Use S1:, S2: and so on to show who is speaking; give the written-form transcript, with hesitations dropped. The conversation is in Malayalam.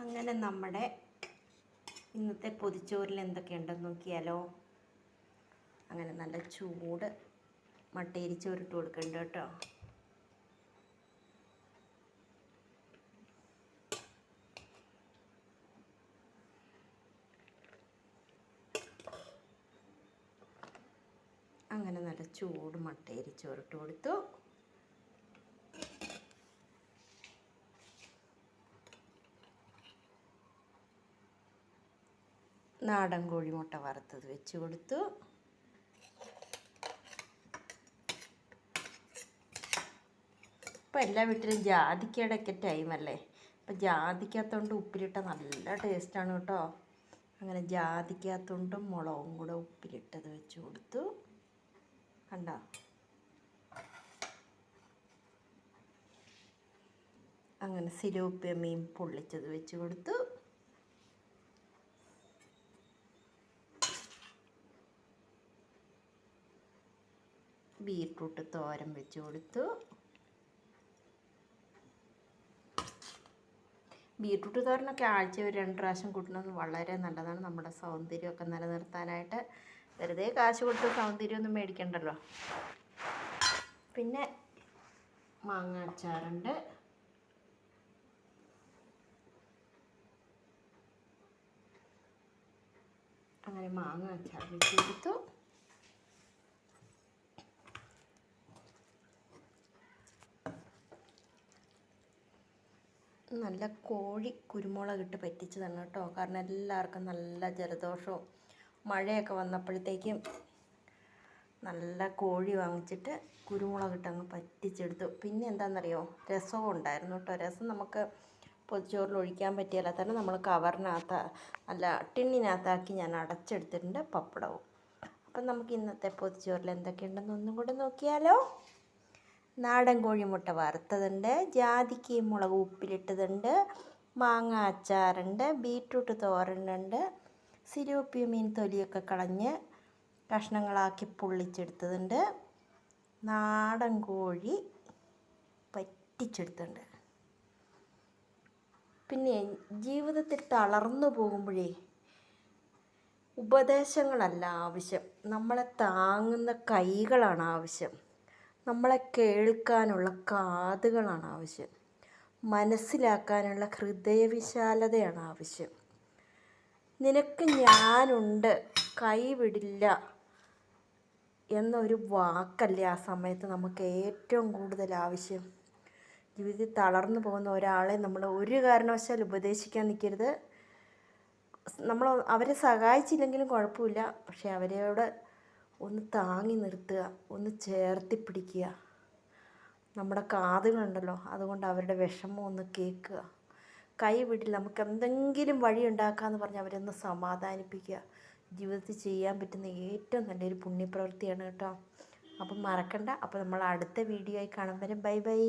S1: അങ്ങനെ നമ്മുടെ ഇന്നത്തെ പൊതിച്ചോറിൽ എന്തൊക്കെയുണ്ടെന്ന് നോക്കിയാലോ. അങ്ങനെ നല്ല ചൂട് മട്ടയരിച്ചോറിട്ട് കൊടുക്കണ്ട കേട്ടോ. അങ്ങനെ നല്ല ചൂട് മട്ടയരിച്ചോറിട്ട് കൊടുത്തു. നാടൻ കോഴിമുട്ട വറുത്തത് വെച്ച് കൊടുത്തു. ഇപ്പം എല്ലാ വീട്ടിലും ജാതിക്കയുടെ ഒക്കെ ടൈമല്ലേ. അപ്പം ജാതിക്കകത്തോണ്ട് ഉപ്പിലിട്ട നല്ല ടേസ്റ്റാണ് കേട്ടോ. അങ്ങനെ ജാതിക്കകത്തോണ്ടും മുളകും കൂടെ ഉപ്പിലിട്ടത് വെച്ച് കൊടുത്തു. കണ്ടോ? അങ്ങനെ സിലോപ്പിയ മീൻ പൊള്ളിച്ചത് വെച്ച് കൊടുത്തു. ബീറ്റ്റൂട്ട് തോരൻ വെച്ച് കൊടുത്തു. ബീറ്റ്റൂട്ട് തോരനൊക്കെ ആഴ്ച ഒരു 2 പ്രാവശ്യം കൂട്ടുന്നത് വളരെ നല്ലതാണ്. നമ്മുടെ സൗന്ദര്യമൊക്കെ നിലനിർത്താനായിട്ട്. വെറുതെ കാശ് കൊടുത്ത് സൗന്ദര്യമൊന്നും മേടിക്കണ്ടല്ലോ. പിന്നെ മാങ്ങ അച്ചാറുണ്ട്. അങ്ങനെ മാങ്ങ അച്ചാർ വെച്ച് കൊടുത്തു. നല്ല കോഴി കുരുമുളകിട്ട് പറ്റിച്ചതാണ് കേട്ടോ. കാരണം എല്ലാവർക്കും നല്ല ജലദോഷവും മഴയൊക്കെ വന്നപ്പോഴത്തേക്കും നല്ല കോഴി വാങ്ങിച്ചിട്ട് കുരുമുളകിട്ട് അങ്ങ് പറ്റിച്ചെടുത്തു. പിന്നെ എന്താണെന്നറിയോ, രസവും ഉണ്ടായിരുന്നു കേട്ടോ. രസം നമുക്ക് പൊതിച്ചോറിൽ ഒഴിക്കാൻ പറ്റിയാൽ തന്നെ നമ്മൾ കവറിനകത്ത് അല്ല ടിന്നിനകത്താക്കി ഞാൻ അടച്ചെടുത്തിട്ടുണ്ട്. പപ്പടവും. അപ്പം നമുക്ക് ഇന്നത്തെ പൊതിച്ചോറിൽ എന്തൊക്കെയുണ്ടെന്ന് ഒന്നും കൂടെ നോക്കിയാലോ. നാടൻ കോഴിമുട്ട വറുത്തതുണ്ട്, ജാതിക്കയും മുളക് ഉപ്പിലിട്ടതുണ്ട്, മാങ്ങ അച്ചാറുണ്ട്, ബീറ്റ്റൂട്ട് തോരനുണ്ട്, സിലോപ്പിയ മീൻ തൊലിയൊക്കെ കളഞ്ഞ് കഷ്ണങ്ങളാക്കി പൊള്ളിച്ചെടുത്തതുണ്ട്, നാടൻ കോഴി പറ്റിച്ചെടുത്തുണ്ട്. പിന്നെ ജീവിതത്തിൽ തളർന്നു പോകുമ്പോഴേ ഉപദേശങ്ങളല്ല ആവശ്യം, നമ്മളെ താങ്ങുന്ന കൈകളാണ് ആവശ്യം. നമ്മളെ കേൾക്കാനുള്ള കാതുകളാണ് ആവശ്യം. മനസ്സിലാക്കാനുള്ള ഹൃദയവിശാലതയാണ് ആവശ്യം. നിനക്ക് ഞാനുണ്ട്, കൈവിടില്ല എന്നൊരു വാക്കല്ലേ ആ സമയത്ത് നമുക്ക് ഏറ്റവും കൂടുതൽ ആവശ്യം. ജീവിതത്തിൽ തളർന്നു പോകുന്ന ഒരാളെ നമ്മൾ ഒരു കാരണവശാലും ഉപദേശിക്കാൻ നിൽക്കരുത്. നമ്മൾ അവരെ സഹായിച്ചില്ലെങ്കിലും കുഴപ്പമില്ല, പക്ഷെ അവരോട് ഒന്ന് താങ്ങി നിർത്തുക, ഒന്ന് ചേർത്തി പിടിക്കുക. നമ്മുടെ കാതുകളുണ്ടല്ലോ, അതുകൊണ്ട് അവരുടെ വിഷമം ഒന്ന് കേൾക്കുക. കൈവിടില്ല, നമുക്ക് എന്തെങ്കിലും വഴി ഉണ്ടാക്കാമെന്ന് പറഞ്ഞ് അവരൊന്ന് സമാധാനിപ്പിക്കുക. ജീവിതത്തിൽ ചെയ്യാൻ പറ്റുന്ന ഏറ്റവും നല്ലൊരു പുണ്യപ്രവൃത്തിയാണ് കേട്ടോ. അപ്പം മറക്കണ്ട. അപ്പോൾ നമ്മൾ അടുത്ത വീഡിയോ ആയി കാണും വരെ ബൈ ബൈ.